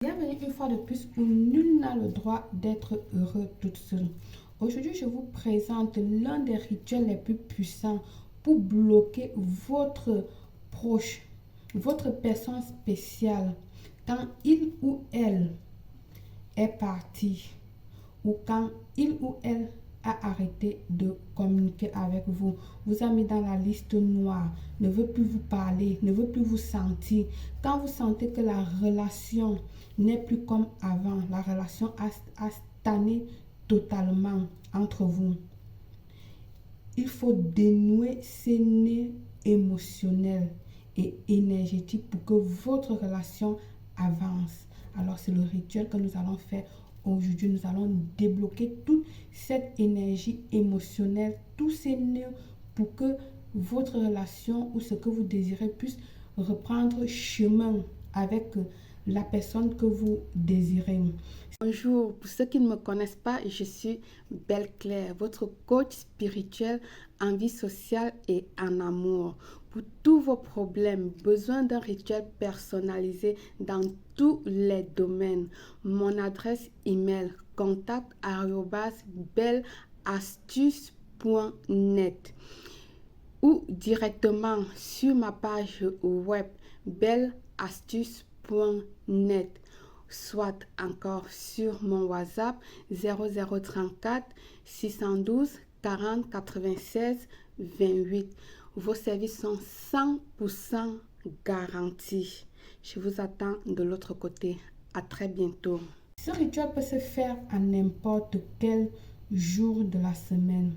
Bienvenue une fois de plus où nul n'a le droit d'être heureux toute seule. Aujourd'hui, je vous présente l'un des rituels les plus puissants pour bloquer votre proche, votre personne spéciale, quand il ou elle est parti ou quand il ou elle a arrêté de communiquer avec vous, vous a mis dans la liste noire, ne veut plus vous parler, ne veut plus vous sentir. Quand vous sentez que la relation n'est plus comme avant, la relation a stagné totalement entre vous, il faut dénouer ces nœuds émotionnels et énergétiques pour que votre relation avance. Alors c'est le rituel que nous allons faire aujourd'hui. Nous allons débloquer toute cette énergie émotionnelle, tous ces nœuds pour que votre relation ou ce que vous désirez puisse reprendre chemin avec la personne que vous désirez. Bonjour, pour ceux qui ne me connaissent pas, je suis Belle Claire, votre coach spirituel en vie sociale et en amour. Pour tous vos problèmes, besoin d'un rituel personnalisé dans tous les domaines. Mon adresse email contact@belleastuce.net ou directement sur ma page web belleastuce.net, soit encore sur mon WhatsApp 0034 612 40 96 28. Vos services sont 100% garantis. Je vous attends de l'autre côté. À très bientôt. Ce rituel peut se faire à n'importe quel jour de la semaine.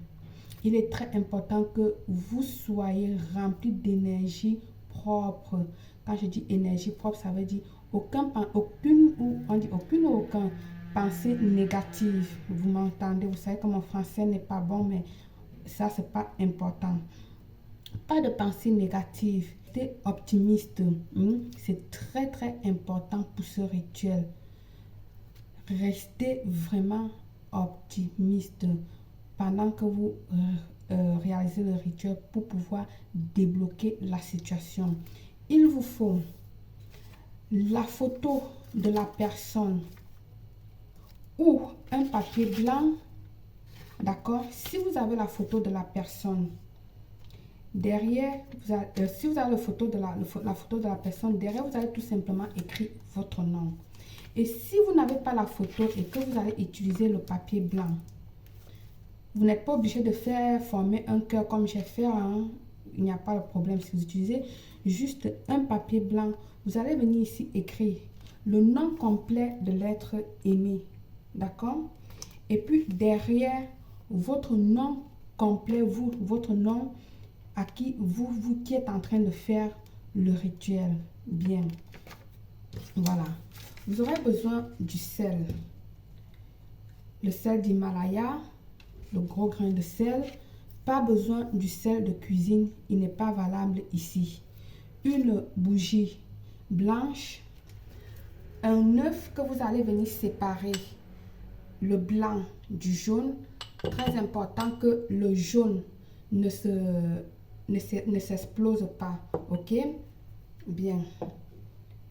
Il est très important que vous soyez rempli d'énergie propre. Quand je dis énergie propre, ça veut dire aucune ou aucun pensée négative. Vous m'entendez? Vous savez que mon français n'est pas bon, mais ça, c'est pas important. Pas de pensée négative. Restez optimiste. C'est très, très important pour ce rituel. Restez vraiment optimiste pendant que vous réalisez le rituel pour pouvoir débloquer la situation. Il vous faut la photo de la personne ou un papier blanc. D'accord? Si vous avez la photo de la personne, derrière, si vous avez la photo de la personne, derrière, vous allez tout simplement écrire votre nom. Et si vous n'avez pas la photo et que vous allez utiliser le papier blanc, vous n'êtes pas obligé de faire former un cœur comme j'ai fait. Il n'y a pas de problème. Si vous utilisez juste un papier blanc, vous allez venir ici écrire le nom complet de l'être aimé. D'accord? Et puis derrière, votre nom complet, votre nom à qui qui êtes en train de faire le rituel. Bien. Voilà. Vous aurez besoin du sel. Le sel d'Himalaya, le gros grain de sel. Pas besoin du sel de cuisine, il n'est pas valable ici. Une bougie blanche, un œuf que vous allez venir séparer le blanc du jaune. Très important que le jaune ne s'explose pas. Ok? Bien.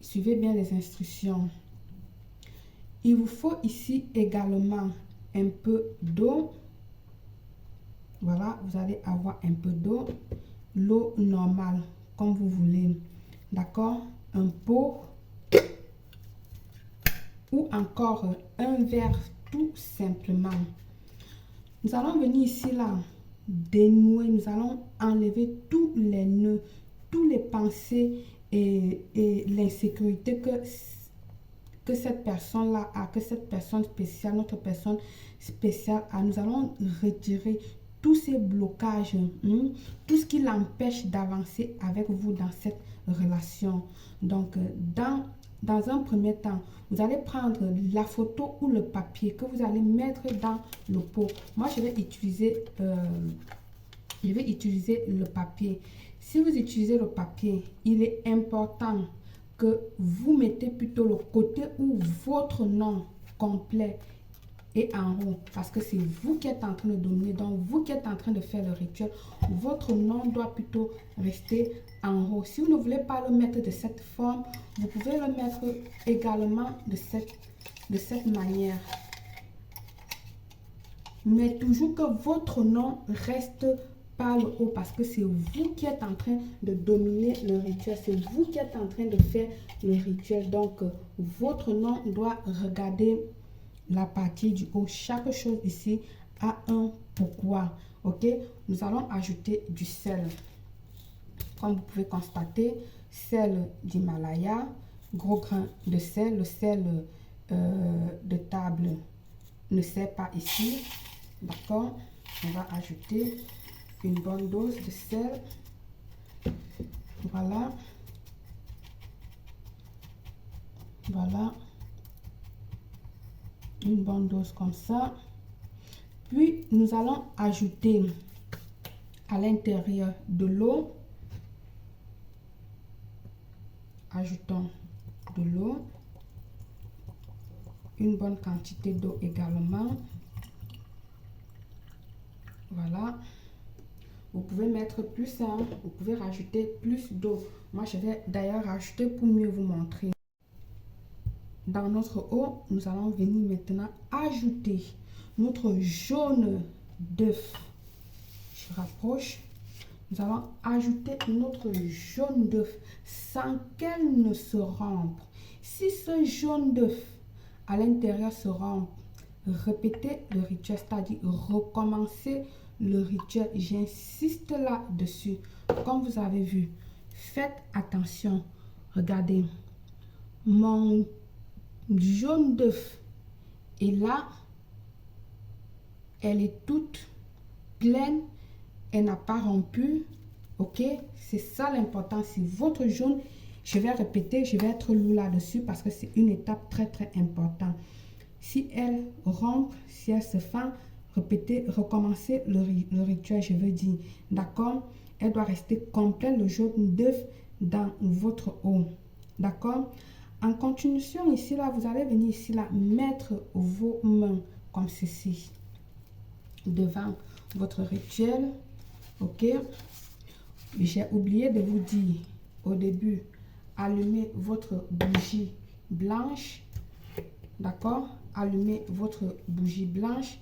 Suivez bien les instructions. Il vous faut ici également un peu d'eau. Voilà, vous allez avoir un peu d'eau, l'eau normale, comme vous voulez. D'accord? Un pot ou encore un verre tout simplement. Nous allons venir ici là, dénouer, nous allons enlever tous les nœuds, toutes les pensées et l'insécurité que cette personne-là a, que cette personne spéciale, notre personne spéciale a. Nous allons retirer tous ces blocages, tout ce qui l'empêche d'avancer avec vous dans cette relation. Donc, dans un premier temps, vous allez prendre la photo ou le papier que vous allez mettre dans le pot. Moi, je vais utiliser le papier. Si vous utilisez le papier, il est important que vous mettez plutôt le côté où votre nom complet et en haut, parce que c'est vous qui êtes en train de dominer, donc vous qui êtes en train de faire le rituel, votre nom doit plutôt rester en haut. Si vous ne voulez pas le mettre de cette forme, vous pouvez le mettre également de cette manière. Mais toujours que votre nom reste par le haut, parce que c'est vous qui êtes en train de dominer le rituel, c'est vous qui êtes en train de faire le rituel. Donc, votre nom doit regarder la partie du haut. Chaque chose ici a un pourquoi. Ok, nous allons ajouter du sel. Comme vous pouvez constater, sel d'Himalaya, gros grain de sel. Le sel de table ne sert pas ici. D'accord, on va ajouter une bonne dose de sel. Voilà. Voilà. Une bonne dose comme ça. Puis, nous allons ajouter à l'intérieur de l'eau. Ajoutons de l'eau. Une bonne quantité d'eau également. Voilà. Vous pouvez mettre plus, hein, vous pouvez rajouter plus d'eau. Moi, je vais d'ailleurs rajouter pour mieux vous montrer. Dans notre eau, nous allons venir maintenant ajouter notre jaune d'œuf. Je rapproche. Nous allons ajouter notre jaune d'œuf sans qu'elle ne se rompe. Si ce jaune d'œuf à l'intérieur se rompt, répétez le rituel, c'est-à-dire recommencer le rituel. J'insiste là-dessus. Comme vous avez vu, faites attention. Regardez, mon jaune d'œuf et là, elle est toute pleine, elle n'a pas rompu. Ok, c'est ça l'important. Si votre jaune, je vais répéter, je vais être lourd là-dessus parce que c'est une étape très importante. Si elle rompt, si elle se fend, répétez, recommencez le rituel, je veux dire. D'accord, elle doit rester complète, le jaune d'œuf dans votre eau. D'accord. En continuation, ici, là, vous allez venir ici, là, mettre vos mains comme ceci devant votre rituel. Ok. J'ai oublié de vous dire au début, allumez votre bougie blanche. D'accord. Allumez votre bougie blanche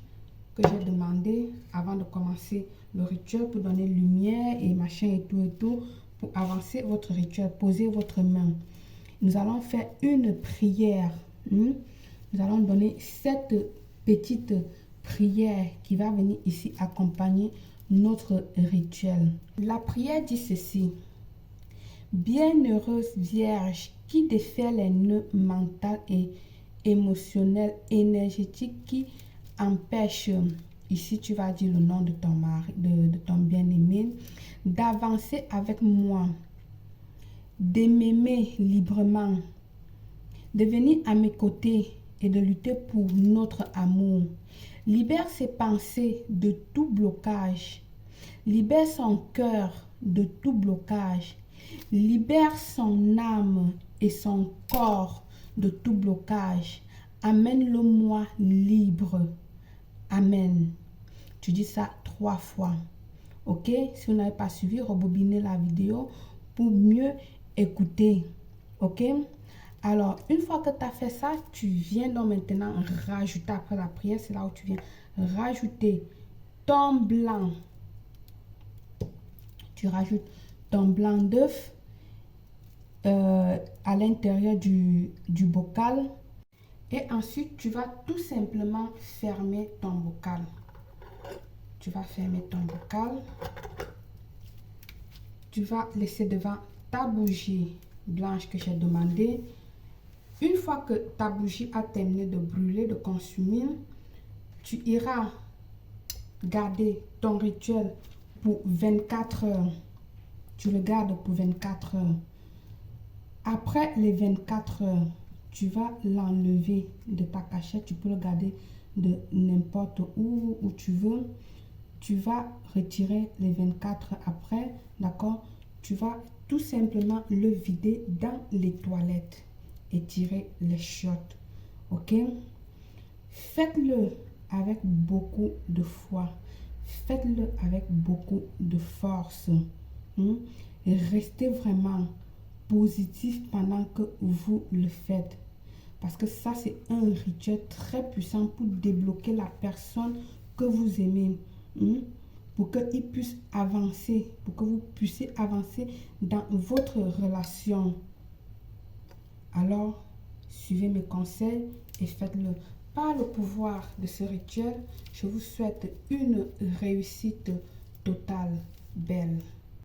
que j'ai demandé avant de commencer le rituel pour donner lumière et machin et tout, pour avancer votre rituel. Posez votre main. Nous allons faire une prière. Nous allons donner cette petite prière qui va venir ici accompagner notre rituel. La prière dit ceci. Bienheureuse Vierge qui défait les nœuds mentaux et émotionnels, énergétiques qui empêchent, ici tu vas dire le nom de ton mari, de ton bien-aimé, d'avancer avec moi, de m'aimer librement, de venir à mes côtés et de lutter pour notre amour. Libère ses pensées de tout blocage. Libère son cœur de tout blocage. Libère son âme et son corps de tout blocage. Amène-le-moi libre. Amen. Tu dis ça 3 fois. Ok? Si vous n'avez pas suivi, rebobinez la vidéo pour mieux écouter. Ok? Alors, une fois que tu as fait ça, tu viens donc maintenant rajouter après la prière. C'est là où tu viens rajouter ton blanc. Tu rajoutes ton blanc d'œuf à l'intérieur du bocal. Et ensuite, tu vas tout simplement fermer ton bocal. Tu vas fermer ton bocal. Tu vas laisser devant ta bougie blanche que j'ai demandé. Une fois que ta bougie a terminé de brûler, de consumer, tu iras garder ton rituel pour 24 heures. Tu le gardes pour 24 heures. Après les 24 heures, tu vas l'enlever de ta cachette. Tu peux le garder de n'importe où tu veux. Tu vas retirer les 24 heures après. D'accord? Tu vas tout simplement le vider dans les toilettes et tirer les chiottes. Ok? Faites-le avec beaucoup de foi. Faites-le avec beaucoup de force. Et restez vraiment positif pendant que vous le faites. Parce que ça, c'est un rituel très puissant pour débloquer la personne que vous aimez. Pour qu'il puisse avancer, pour que vous puissiez avancer dans votre relation. Alors, suivez mes conseils et faites-le. Par le pouvoir de ce rituel, je vous souhaite une réussite totale, belle.